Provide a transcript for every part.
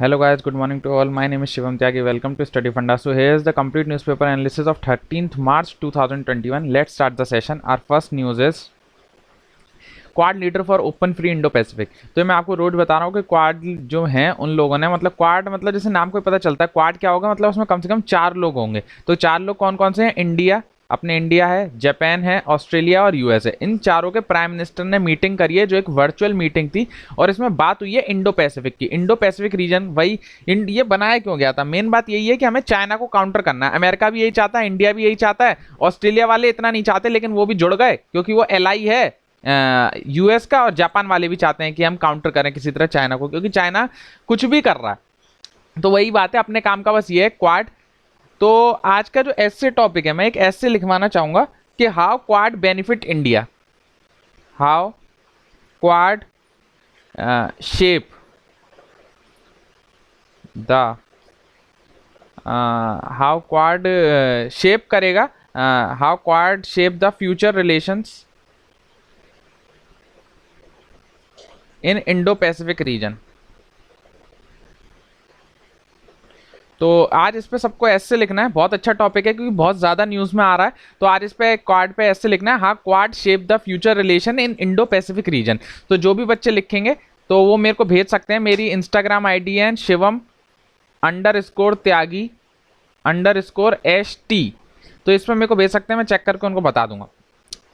Hello guys, good morning to all. My name is Shivam Tyagi. Welcome to Study Funda. So here is the complete newspaper analysis of 13th March 2021. Let's start the session. Our first news is quad leader for open free Indo Pacific. तो मैं आपको रोज बता रहा हूँ कि quad जो हैं उन लोगों ने, मतलब क्वाड मतलब जैसे नाम को पता चलता है क्वाड क्या होगा, मतलब उसमें कम से कम 4 लोग होंगे। तो 4 लोग कौन कौन से हैं? इंडिया, अपने इंडिया है, जापान है, ऑस्ट्रेलिया और यूएस है। इन चारों के प्राइम मिनिस्टर ने मीटिंग करी है, जो एक वर्चुअल मीटिंग थी, और इसमें बात हुई है इंडो पैसिफिक की। इंडो पैसिफिक रीजन वही ये बनाया क्यों गया था? मेन बात यही है कि हमें चाइना को काउंटर करना है। अमेरिका भी यही चाहता है, इंडिया भी यही चाहता है, ऑस्ट्रेलिया वाले इतना नहीं चाहते, लेकिन वो भी जुड़ गए क्योंकि वो एलआई है यूएस का, और जापान वाले भी चाहते हैं कि हम काउंटर करें किसी तरह चाइना को, क्योंकि चाइना कुछ भी कर रहा है। तो वही बात है, अपने काम का बस ये है क्वाड। तो आज का जो ऐसे टॉपिक है, मैं एक ऐसे लिखवाना चाहूंगा कि how quad benefit India, how quad shape the how quad shape करेगा, how quad shape the future relations in Indo Pacific region. तो आज इस पे सबको ऐसे लिखना है, बहुत अच्छा टॉपिक है क्योंकि बहुत ज्यादा न्यूज में आ रहा है। तो आज इस पे क्वाड पे ऐसे लिखना है, हाँ quad shape the future relation in Indo Pacific region. तो जो भी बच्चे लिखेंगे तो वो मेरे को भेज सकते हैं। मेरी इंस्टाग्राम आईडी है shivam_tyagi_ST। तो इस पर मेरे को भेज सकते हैं, मैं चेक करके उनको बता दूंगा।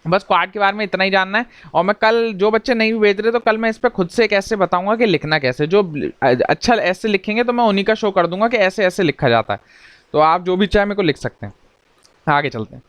बस क्वाड के बारे में इतना ही जानना है। और मैं कल, जो बच्चे नहीं भी भेज रहे, तो कल मैं इस पर खुद से एक ऐसे बताऊंगा कि लिखना कैसे। जो अच्छा ऐसे लिखेंगे तो मैं उन्हीं का शो कर दूंगा कि ऐसे ऐसे लिखा जाता है। तो आप जो भी चाहे मेरे को लिख सकते हैं। आगे चलते हैं।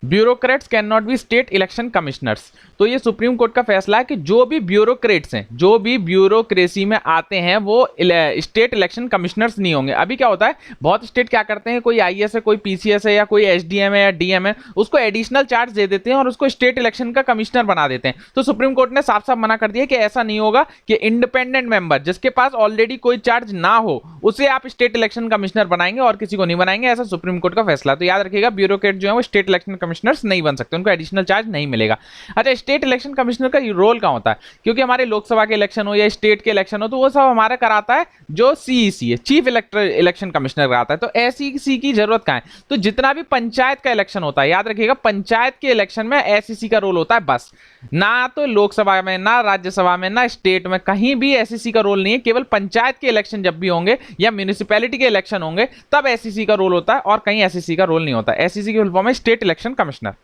Bureaucrats can not be state election commissioners. तो ये सुप्रीम कोर्ट का फैसला है कि जो भी ब्यूरोक्रेट्स हैं, जो भी ब्यूरोक्रेसी में आते हैं, वो स्टेट इलेक्शन कमिश्नर्स नहीं होंगे। अभी क्या होता है, बहुत स्टेट क्या करते हैं, कोई आईएएस है, कोई पीसीएस है, या कोई एसडीएम है या डीएम है, उसको एडिशनल चार्ज दे देते हैं और उसको स्टेट इलेक्शन का कमिश्नर बना देते हैं। तो सुप्रीम कोर्ट ने साफ साफ मना कर दिया कि ऐसा नहीं होगा, कि इंडिपेंडेंट मेंबर जिसके पास ऑलरेडी कोई चार्ज ना हो उसे आप स्टेट इलेक्शन कमिश्नर बनाएंगे और किसी को नहीं बनाएंगे। ऐसा सुप्रीम कोर्ट का फैसला। तो याद रखिएगा, ब्यूरोक्रेट जो है वो स्टेट इलेक्शन कमिश्नर्स नहीं बन सकते, उनको एडिशनल चार्ज नहीं मिलेगा। अच्छा, स्टेट इलेक्शन कमिश्नर का रोल क्या होता है? क्योंकि हमारे लोकसभा के इलेक्शन हो या स्टेट के इलेक्शन हो, तो वो सब हमारा कराता है जो सीईसी है, चीफ इलेक्शन कमिश्नर कराता है। तो एसईसी की जरूरत कहां है? तो जितना भी पंचायत का इलेक्शन होता है, याद रखिएगा, पंचायत के इलेक्शन में एसईसी का रोल होता है बस। ना तो लोकसभा में, ना राज्यसभा में, ना स्टेट में, कहीं भी एसईसी का रोल नहीं है। केवल पंचायत के इलेक्शन जब भी होंगे या म्यूनिसिपैलिटी के इलेक्शन होंगे तब एसईसी का रोल होता है, और कहीं एसईसी का रोल नहीं होता। एसईसी की फुल फॉर्म है स्टेट इलेक्शन कमिश्नर।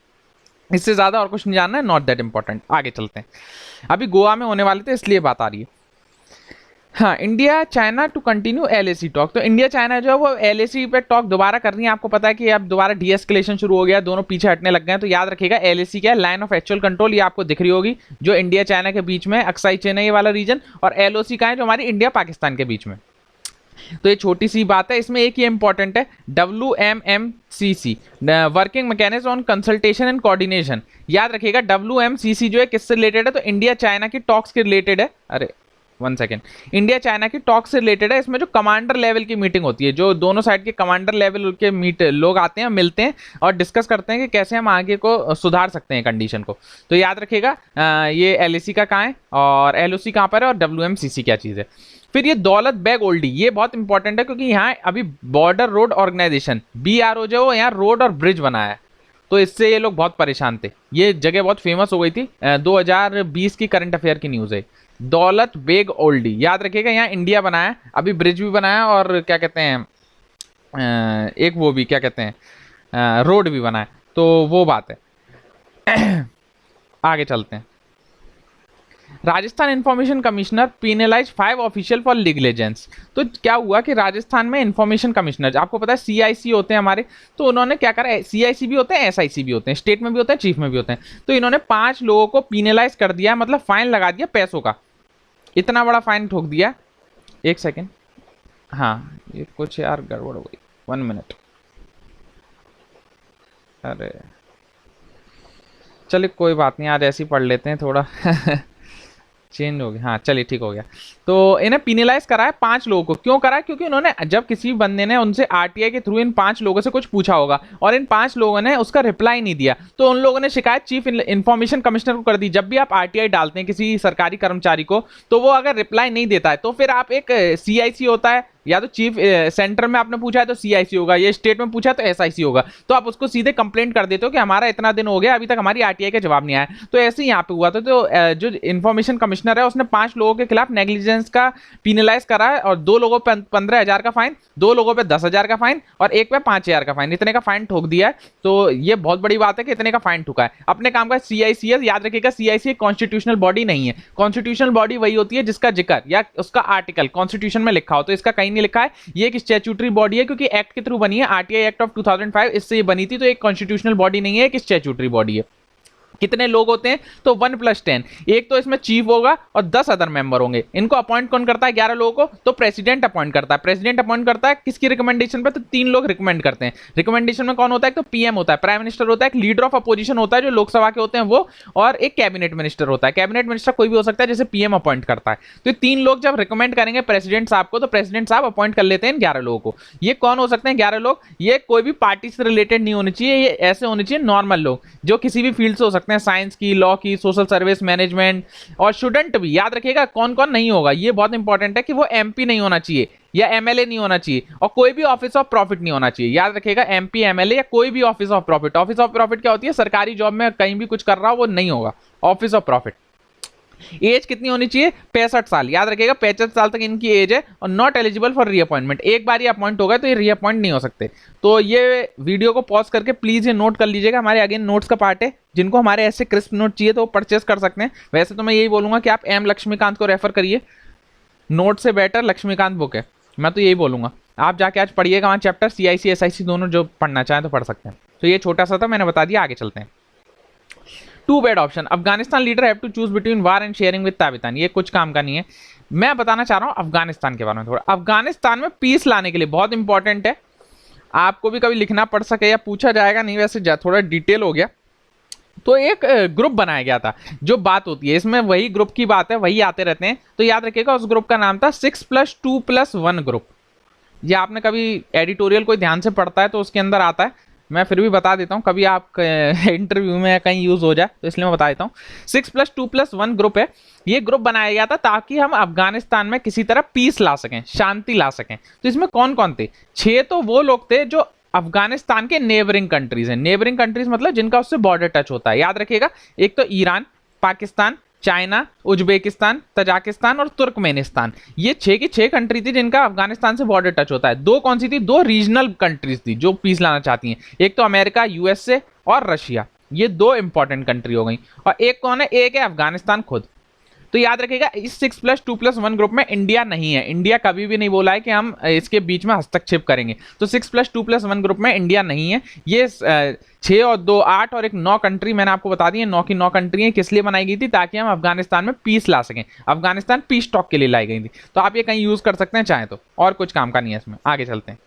इससे ज्यादा और कुछ नहीं जानना है, नॉट दैट इंपॉर्टेंट। आगे चलते हैं। अभी गोवा में होने वाले थे इसलिए बात आ रही है। हाँ, India China to continue LAC talk. तो इंडिया चाइना जो है वो एलएसी पे टॉक दोबारा कर रही है। आपको पता है कि अब दोबारा डीएस्केलेशन शुरू हो गया, दोनों पीछे हटने लग गए हैं। तो याद रखिएगा, एलएसी क्या है? Line of actual control. ये आपको दिख रही होगी, जो इंडिया चाइना के बीच में, अक्साई चेन्नई वाला रीजन। और एलओसी का है, जो हमारी इंडिया पाकिस्तान के बीच में। तो ये छोटी सी बात है, इसमें एक ही इंपॉर्टेंट है, WMMCC, working mechanism on consultation and coordination. याद रखिएगा, WMCC जो है किससे रिलेटेड है? तो इंडिया चाइना की टॉक्स के रिलेटेड है। अरे 1 सेकेंड, इंडिया चाइना की टॉक्स से रिलेटेड है। इसमें जो कमांडर लेवल की मीटिंग होती है, जो दोनों साइड के कमांडर लेवल के लोग आते हैं, मिलते हैं और डिस्कस करते हैं कि कैसे हम आगे को सुधार सकते हैं कंडीशन को। तो याद रखिएगा, ये एलएसी का कहाँ है और एलओसी कहाँ पर है और WMCC क्या चीज़ है। फिर ये दौलत बेग ओल्डी, ये बहुत इंपॉर्टेंट है क्योंकि यहाँ अभी बॉर्डर रोड ऑर्गेनाइजेशन BRO जो वो यहाँ रोड और ब्रिज बनाया है। तो इससे ये लोग बहुत परेशान थे। ये जगह बहुत फेमस हो गई थी, 2020 की करंट अफेयर की न्यूज़ है। दौलत बेग ओल्डी, याद रखिएगा, यहाँ इंडिया बनाया, अभी ब्रिज भी बनाया, और क्या कहते हैं, एक वो भी क्या कहते हैं, रोड भी बनाया। तो वो बात है। आगे चलते हैं। Rajasthan information commissioner penalised 5 official for negligence. तो क्या हुआ कि राजस्थान में इंफॉर्मेशन कमिश्नर, आपको पता है CIC होते हैं हमारे, तो उन्होंने क्या करा, CIC भी होते हैं, SIC भी होते हैं, स्टेट में भी होते हैं, चीफ में भी होते हैं। तो इन्होंने 5 लोगों को पीनलाइज कर दिया, मतलब फाइन लगा दिया पैसों का। इतना बड़ा फाइन ठोक दिया। 1 सेकेंड, हाँ ये कुछ यार गड़बड़ हो गई, 1 मिनट। अरे चलिए कोई बात नहीं, आज ऐसे ही पढ़ लेते हैं थोड़ा। चेंज हो गया, हाँ चलिए ठीक हो गया। तो इन्हें पिनलाइज करा है 5 लोगों को। क्यों करा है? क्योंकि उन्होंने जब किसी बंदे ने उनसे आरटीआई के थ्रू इन 5 लोगों से कुछ पूछा होगा और इन 5 लोगों ने उसका रिप्लाई नहीं दिया, तो उन लोगों ने शिकायत चीफ इंफॉर्मेशन कमिश्नर को कर दी। जब भी आप आरटीआई डालते हैं किसी सरकारी कर्मचारी को, तो वो अगर रिप्लाई नहीं देता है तो फिर आप एक सीआईसी होता है, या तो चीफ सेंटर में आपने पूछा है तो सीआईसी होगा, ये स्टेट में पूछा है तो एसआईसी होगा, तो आप उसको सीधे कंप्लेंट कर देते हो कि हमारा इतना दिन हो गया अभी तक हमारी आरटीआई का जवाब नहीं आया। तो ऐसे ही यहाँ पे हुआ था। तो जो इन्फॉर्मेशन कमिश्नर है उसने 5 लोगों के खिलाफ नेग्लिजेंस का पिनलाइज करा है, और 2 लोगों पे 15,000 का फाइन, 2 लोगों पे 10,000 का फाइन और एक पे 5,000 का फाइन, इतने का फाइन ठोक दिया है। तो ये बहुत बड़ी बात है कि इतने का फाइन ठुका है। अपने काम का सीआईसीएस याद रखिएगा, सीआईसी कॉन्स्टिट्यूशनल बॉडी नहीं है। कॉन्स्टिट्यूशनल बॉडी वही होती है जिसका जिक्र या उसका आर्टिकल कॉन्स्टिट्यूशन में लिखा हो, तो इसका कहीं नहीं लिखा है। ये एक स्टैट्यूटरी बॉडी है क्योंकि एक्ट के थ्रू बनी है, आरटीआई एक्ट ऑफ 2005, इससे ये बनी थी। तो एक कॉन्स्टिट्यूशनल बॉडी नहीं है, एक स्टैट्यूटरी बॉडी है। कितने लोग होते हैं? तो 1+10, एक तो इसमें चीफ होगा और 10 अदर मेंबर होंगे। इनको अपॉइंट कौन करता है? 11 लोगों को तो प्रेसिडेंट अपॉइंट करता है। प्रेसिडेंट अपॉइंट करता है किसकी रिकमेंडेशन पे? तो 3 लोग रिकमेंड करते हैं। रिकमेंडेशन में कौन होता है? तो पीएम होता है, प्राइम मिनिस्टर होता है, एक लीडर ऑफ अपोजिशन होता है जो लोकसभा के होते हैं वो, और एक कैबिनेट मिनिस्टर होता है। कैबिनेट मिनिस्टर कोई भी हो सकता है जैसे पीएम अपॉइंट करता है। तो 3 लोग जब रिकमेंड करेंगे प्रेसिडेंट साहब को, तो प्रेसिडेंट साहब अपॉइंट कर लेते हैं 11 लोगों को। ये कौन हो सकते हैं 11 लोग? ये कोई भी पार्टी से रिलेटेड नहीं होने चाहिए, ये ऐसे होने चाहिए नॉर्मल लोग जो किसी भी फील्ड से हो सकते हैं, साइंस की, लॉ की, सोशल सर्विस, मैनेजमेंट, और स्टूडेंट भी। याद रखिएगा कौन कौन नहीं होगा, ये बहुत इंपॉर्टेंट है कि वो एमपी नहीं होना चाहिए या एमएलए नहीं होना चाहिए, और कोई भी ऑफिस ऑफ प्रॉफिट नहीं होना चाहिए। याद रखिएगा एमपी, एमएलए या कोई भी office of profit. Office of profit क्या होती है? सरकारी जॉब में कहीं भी कुछ कर रहा हो वो नहीं होगा ऑफिस ऑफ प्रॉफिट। एज कितनी होनी चाहिए? 65 साल। याद रखिएगा 65 साल तक इनकी एज है, और नॉट एलिजिबल फॉर रीअपॉइंटमेंट। एक बार ये अपॉइंट हो गए तो ये रीअपॉइंट नहीं हो सकते। तो ये वीडियो को पॉज करके प्लीज ये नोट कर लीजिएगा, हमारे अगेन नोट्स का पार्ट है। जिनको हमारे ऐसे क्रिस्प नोट चाहिए तो वो परचेस कर सकते हैं। वैसे तो मैं यही बोलूंगा कि आप एम लक्ष्मीकांत को रेफर करिए, नोट से बेटर लक्ष्मीकांत बुक है, मैं तो यही बोलूंगा। आप जाके आज पढ़िएगा वहाँ चैप्टर, सीआईसी एसआईसी दोनों जो पढ़ना चाहें तो पढ़ सकते हैं। तो ये छोटा सा था, मैंने बता दिया, आगे चलते हैं। 2 bad option, Afghanistan leader have to choose between war and sharing with Taliban. ये कुछ काम का नहीं है। मैं बताना चाह रहा हूँ अफगानिस्तान के बारे में थोड़ा। अफगानिस्तान में पीस लाने के लिए बहुत इंपॉर्टेंट है, आपको भी कभी लिखना पड़ सके या पूछा जाएगा, नहीं वैसे थोड़ा डिटेल हो गया। तो एक ग्रुप बनाया गया था, जो बात होती है इसमें वही ग्रुप की बात है, वही आते रहते हैं। तो याद रखिएगा उस ग्रुप का नाम था 6+2+1 ग्रुप। ये आपने कभी एडिटोरियल कोई ध्यान से पढ़ता है तो उसके अंदर आता है, मैं फिर भी बता देता हूँ, कभी आप इंटरव्यू में कहीं यूज हो जाए तो इसलिए मैं बता देता हूँ। 6+2+1 ग्रुप है। ये ग्रुप बनाया गया था ताकि हम अफगानिस्तान में किसी तरह पीस ला सकें, शांति ला सकें। तो इसमें कौन कौन थे? 6 तो वो लोग थे जो अफगानिस्तान के नेबरिंग कंट्रीज हैं। नेबरिंग कंट्रीज मतलब जिनका उससे बॉर्डर टच होता है। याद रखिएगा एक तो Iran, Pakistan, China, Uzbekistan, Tajikistan और तुर्कमेनिस्तान। ये 6 की 6 कंट्री थी जिनका अफगानिस्तान से बॉर्डर टच होता है। 2 कौन सी थी? 2 रीजनल कंट्रीज थी जो पीस लाना चाहती हैं। एक तो अमेरिका, यूएसए और रशिया, ये 2 इंपॉर्टेंट कंट्री हो गई। और एक कौन है? एक है अफगानिस्तान खुद। तो याद रखिएगा इस 6+2+1 ग्रुप में इंडिया नहीं है। इंडिया कभी भी नहीं बोला है कि हम इसके बीच में हस्तक्षेप करेंगे। तो 6+2+1 ग्रुप में इंडिया नहीं है। ये 6 और 2 8 और एक 9 कंट्री मैंने आपको बता दी है। 9 की 9 कंट्री है। किस लिए बनाई गई थी? ताकि हम अफगानिस्तान में पीस ला सकें। अफगानिस्तान पीस टॉक के लिए लाई गई थी। तो आप ये कहीं यूज कर सकते हैं चाहे तो, और कुछ काम का नहीं है इसमें। आगे चलते हैं।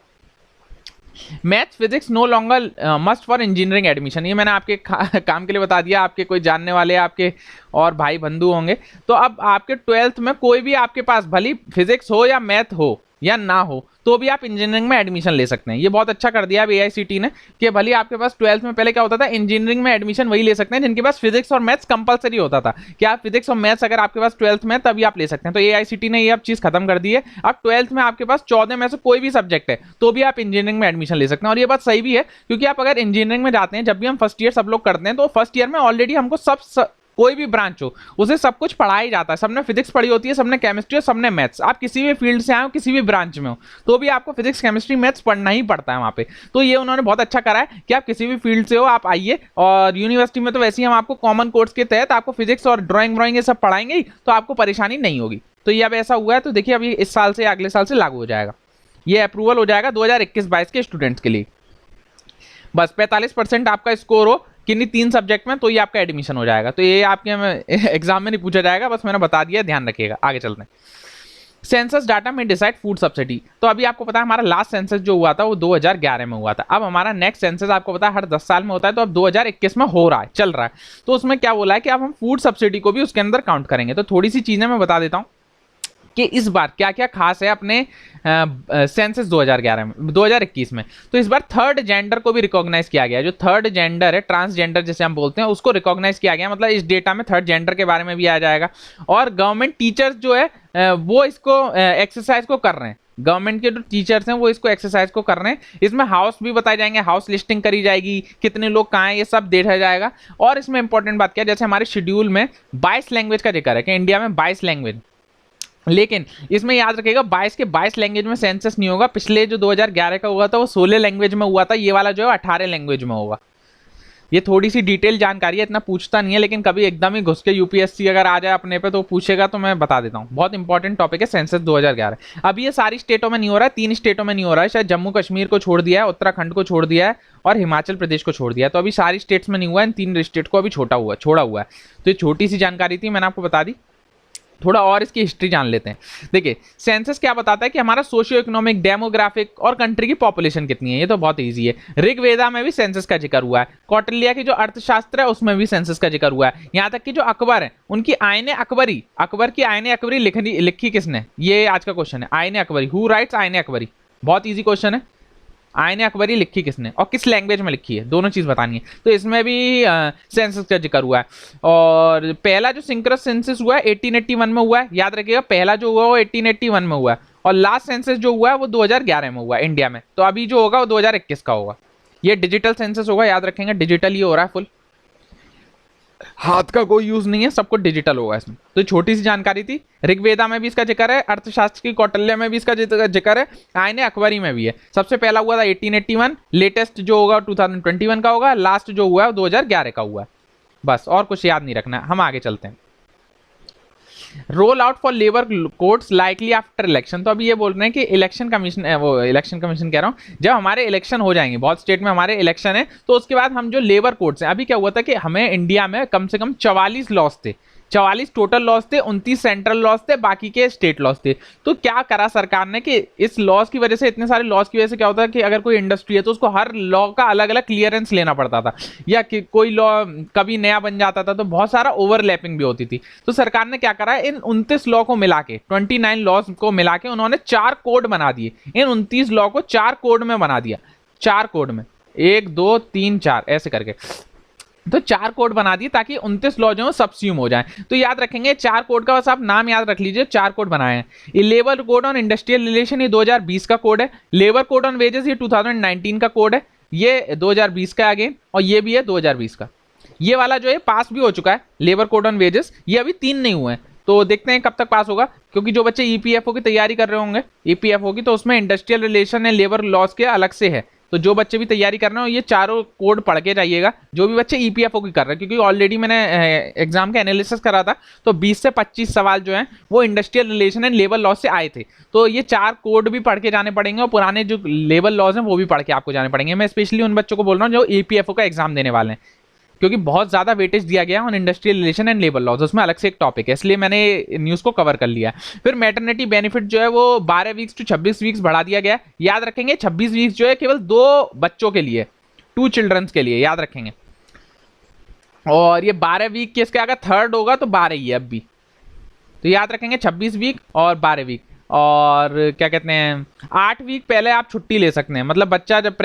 Maths physics no longer must for engineering admission. ये मैंने आपके काम के लिए बता दिया। आपके कोई जानने वाले आपके और भाई बंधु होंगे, तो अब आपके 12th में कोई भी आपके पास भली फिजिक्स हो या मैथ हो या ना हो, तो भी आप इंजीनियरिंग में एडमिशन ले सकते हैं। ये बहुत अच्छा कर दिया है एआईसीटी ने कि भले आपके पास 12th में, पहले क्या होता था, इंजीनियरिंग में एडमिशन वही ले सकते हैं जिनके पास फिजिक्स और मैथ्स कंपलसरी होता था कि आप फिजिक्स और मैथ्स अगर आपके पास 12th में तभी आप ले सकते हैं। तो एआईसीटी ने ये अब चीज खत्म कर दी है। अब 12th में आपके पास 14 में से कोई भी सब्जेक्ट है तो भी आप इंजीनियरिंग में एडमिशन ले सकते हैं। और ये बात सही भी है क्योंकि आप अगर इंजीनियरिंग में जाते हैं, जब भी हम फर्स्ट ईयर सब लोग करते हैं, तो फर्स्ट ईयर में ऑलरेडी हमको कोई भी ब्रांच हो उसे सब कुछ पढ़ाया जाता है। सबने फिजिक्स पढ़ी होती है, सबने केमिस्ट्री और सबने मैथ्स। आप किसी भी फील्ड से आए हो, किसी भी ब्रांच में हो, तो भी आपको फिजिक्स, केमिस्ट्री, मैथ्स पढ़ना ही पड़ता है वहां पे। तो ये उन्होंने बहुत अच्छा करा है कि आप किसी भी फील्ड से हो आप आइए। और यूनिवर्सिटी में तो वैसे ही हम आपको कॉमन कोर्स के तहत आपको फिजिक्स और ड्राइंग ये सब पढ़ाएंगे ही, तो आपको परेशानी नहीं होगी। तो ये अब ऐसा हुआ है, तो देखिए अभी इस साल से अगले साल से लागू हो जाएगा। ये अप्रूवल हो जाएगा 2021-22 के स्टूडेंट्स के लिए। बस 45% आपका स्कोर हो किन्हीं 3 सब्जेक्ट में तो ये आपका एडमिशन हो जाएगा। तो ये आपके एग्जाम में नहीं पूछा जाएगा, बस मैंने बता दिया, ध्यान रखिएगा। आगे चलते हैं। सेंसस डाटा में डिसाइड फूड सब्सिडी। तो अभी आपको पता है हमारा लास्ट सेंसस जो हुआ था वो 2011 में हुआ था। अब हमारा नेक्स्ट सेंसस आपको पता है हर 10 साल में होता है, तो अब 2021 में हो रहा है, चल रहा है। तो उसमें क्या बोला है कि अब हम फूड सब्सिडी को भी उसके अंदर काउंट करेंगे। तो थोड़ी सी चीजें मैं बता देता हूँ कि इस बार क्या क्या खास है अपने सेंसस 2011 में 2021 में। तो इस बार थर्ड जेंडर को भी रिकॉग्नाइज किया गया है। जो थर्ड जेंडर है, ट्रांसजेंडर जिसे हम बोलते हैं, उसको रिकॉग्नाइज किया गया। मतलब इस डेटा में थर्ड जेंडर के बारे में भी आ जाएगा। और गवर्नमेंट टीचर्स जो है वो इसको एक्सरसाइज को कर रहे हैं। गवर्नमेंट के जो टीचर्स हैं वो इसको एक्सरसाइज को कर रहे हैं। इसमें हाउस भी बताए जाएंगे, हाउस लिस्टिंग करी जाएगी, कितने लोग कहाँ हैं, ये सब देखा जाएगा। और इसमें इंपॉर्टेंट बात क्या है, जैसे हमारे शेड्यूल में 22 लैंग्वेज का जिक्र है कि इंडिया में 22 लैंग्वेज, लेकिन इसमें याद रखिएगा 22 के 22 लैंग्वेज में सेंसस नहीं होगा। पिछले जो 2011 का हुआ था वो 16 लैंग्वेज में हुआ था, ये वाला जो है 18 लैंग्वेज में होगा। ये थोड़ी सी डिटेल जानकारी है, इतना पूछता नहीं है, लेकिन कभी एकदम ही घुस के यूपीएससी अगर आ जाए अपने पे तो पूछेगा, तो मैं बता देता हूँ। बहुत इंपॉर्टेंट टॉपिक है सेंसस 2011। अब ये सारी स्टेटों में नहीं हो रहा है, 3 स्टेटों में नहीं हो रहा है, शायद जम्मू कश्मीर को छोड़ दिया है, उत्तराखंड को छोड़ दिया है और हिमाचल प्रदेश को छोड़ दिया है। तो अभी सारी स्टेट्स में नहीं हुआ है, इन 3 स्टेट को अभी छोड़ा हुआ है। तो ये छोटी सी जानकारी थी, मैंने आपको बता दी। थोड़ा और इसकी हिस्ट्री जान लेते हैं। देखिए सेंसस क्या बताता है कि हमारा सोशियो इकोनॉमिक, डेमोग्राफिक और कंट्री की पॉपुलेशन कितनी है। ये तो बहुत इजी है। ऋग्वेदा में भी सेंसस का जिक्र हुआ है। कौटिल्य की जो अर्थशास्त्र है उसमें भी सेंसस का जिक्र हुआ है। यहाँ तक कि जो अकबर है उनकी आयने अकबरी, अकबर की आयने अकबरी लिखी किसने, ये आज का क्वेश्चन है। आयने अकबरी, हु राइट्स आयने अकबरी, बहुत ईजी क्वेश्चन है। आयने अकबरी लिखी किसने और किस लैंग्वेज में लिखी है, दोनों चीज बतानी है। तो इसमें भी सेंसस का जिक्र हुआ है। और पहला जो सिंक्रस सेंसस हुआ है 1881 में हुआ है, याद रखिएगा। पहला जो हुआ वो 1881 में हुआ है और लास्ट सेंसस जो हुआ है वो 2011 में हुआ है इंडिया में। तो अभी जो होगा वो 2021 का होगा। ये डिजिटल सेंसस होगा, याद रखेंगे। डिजिटल ही हो रहा है फुल, हाथ का कोई यूज नहीं है, सब कुछ डिजिटल होगा इसमें। तो छोटी सी जानकारी थी। ऋग्वेदा में भी इसका जिक्र है, अर्थशास्त्र की कौटिल्य में भी इसका जिक्र है, आयने अकबरी में भी है। सबसे पहला हुआ था 1881, लेटेस्ट जो होगा 2021 का होगा, लास्ट जो हुआ है 2011 का हुआ है। बस और कुछ याद नहीं रखना। हम आगे चलते हैं। Roll out for labour codes likely after election. तो अभी ये बोल रहे हैं कि इलेक्शन कमीशन, वो इलेक्शन कमीशन कह रहा हूँ, जब हमारे इलेक्शन हो जाएंगे, बहुत स्टेट में हमारे इलेक्शन है, तो उसके बाद हम जो लेबर कोड्स हैं, अभी क्या हुआ था कि हमें इंडिया में कम से कम 44 लॉस थे, 44 टोटल लॉस थे, 29 सेंट्रल लॉस थे, बाकी के स्टेट लॉस थे। तो क्या करा सरकार ने कि इस लॉस की वजह से, इतने सारे लॉस की वजह से क्या होता है कि अगर कोई इंडस्ट्री है तो उसको हर लॉ का अलग अलग क्लियरेंस लेना पड़ता था, या कि कोई लॉ कभी नया बन जाता था, तो बहुत सारा ओवरलैपिंग भी होती थी। तो सरकार ने क्या करा, इन 29 लॉ को मिला के, 29 लॉस को मिला के उन्होंने 4 कोड बना दिए। इन 29 लॉ को 4 कोड में बना दिया, 4 कोड में, 1 2 3 4 ऐसे करके। तो 4 कोड बना दिए ताकि 29 लॉ जो सबस्यूम हो जाए। तो याद रखेंगे 4 कोड का, बस आप नाम याद रख लीजिए। 4 कोड बनाए हैं। ये labour code on industrial relation, ये 2020 का कोड है। लेबर कोड ऑन वेजेस, ये 2019 का कोड है, ये 2020 का अगेन, और ये भी है 2020 का। ये वाला जो है पास भी हो चुका है, लेबर कोड ऑन वेजेस। ये अभी 3 नहीं हुए हैं, तो देखते हैं कब तक पास होगा। क्योंकि जो बच्चे ईपीएफओ की तैयारी कर रहे होंगे, ईपीएफओ की, तो उसमें इंडस्ट्रियल रिलेशन है, लेबर लॉस के अलग से है। तो जो बच्चे भी तैयारी कर रहे हो, ये चारों कोड पढ़ के जाइएगा, जो भी बच्चे ईपीएफओ की कर रहे हैं। क्योंकि ऑलरेडी मैंने एग्जाम का एनालिसिस करा था, तो 20 से 25 सवाल जो हैं वो industrial relation and labour laws से आए थे। तो ये 4 कोड भी पढ़ के जाने पड़ेंगे, और पुराने जो लेबर लॉज हैं वो भी पढ़ के आपको जाने पड़ेंगे। मैं स्पेशली उन बच्चों को बोल रहा हूँ जो ईपीएफओ का एग्जाम देने वाले हैं, क्योंकि बहुत ज्यादा वेटेज दिया गया on industrial relation and labour laws, उसमें अलग से एक टॉपिक है, इसलिए मैंने न्यूज को कवर कर लिया। फिर मैटरनिटी बेनिफिट जो है वो 12 वीक्स टू 26 वीक्स बढ़ा दिया गया। याद रखेंगे 26 वीक्स जो है केवल 2 बच्चों के लिए, 2 चिल्ड्रंस के लिए, याद रखेंगे। और ये 12 वीक के इसके अगर थर्ड होगा तो 12 ही है अब भी। तो याद रखेंगे 26 वीक और 12 वीक। और क्या कहते हैं, 8 वीक पहले आप छुट्टी ले सकते हैं। मतलब बच्चा जब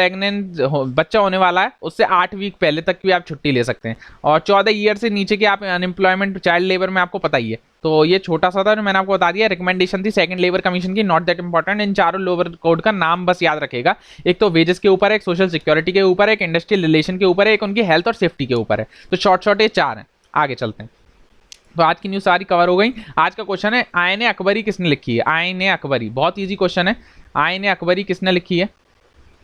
बच्चा होने वाला है उससे 8 वीक पहले तक भी आप छुट्टी ले सकते हैं। और 14 ईयर से नीचे की आप अनएम्प्लॉयमेंट, चाइल्ड लेबर में आपको पता ही है। तो ये छोटा सा था जो मैंने आपको बता दिया। रिकमेंडेशन थी सेकंड लेबर कमीशन की, नॉट दैट इंपॉर्टेंट। इन चारों लेबर कोड का नाम बस याद रखेगा। एक तो वेजेस के ऊपर है, एक सोशल सिक्योरिटी के ऊपर है, एक इंडस्ट्रियल रिलेशन के ऊपर है, एक उनकी हेल्थ और सेफ्टी के ऊपर है। तो शॉर्ट ये 4 हैं। आगे चलते हैं। तो आज की न्यूज़ सारी कवर हो गई। आज का क्वेश्चन है आयने अकबरी किसने लिखी है। आयने अकबरी बहुत इजी क्वेश्चन है। आयने अकबरी किसने लिखी है,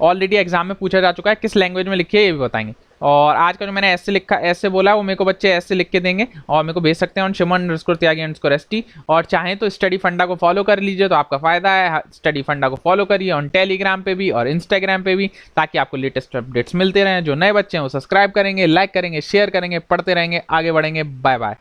ऑलरेडी एग्जाम में पूछा जा चुका है। किस लैंग्वेज में लिखी है ये भी बताएंगे। और आज का जो मैंने ऐसे लिखा, ऐसे बोला, वो मेरे को बच्चे ऐसे लिख के देंगे और मेरे को भेज सकते हैं ऑन shiman_tyagi_st। और चाहें तो स्टडी फंडा को फॉलो कर लीजिए, तो आपका फायदा है। स्टडी फंडा को फॉलो करिए ऑन टेलीग्राम पे भी और इंस्टाग्राम पे भी, ताकि आपको लेटेस्ट अपडेट्स मिलते रहें। जो नए बच्चे हैं वो सब्सक्राइब करेंगे, लाइक करेंगे, शेयर करेंगे, पढ़ते रहेंगे, आगे बढ़ेंगे। Bye bye.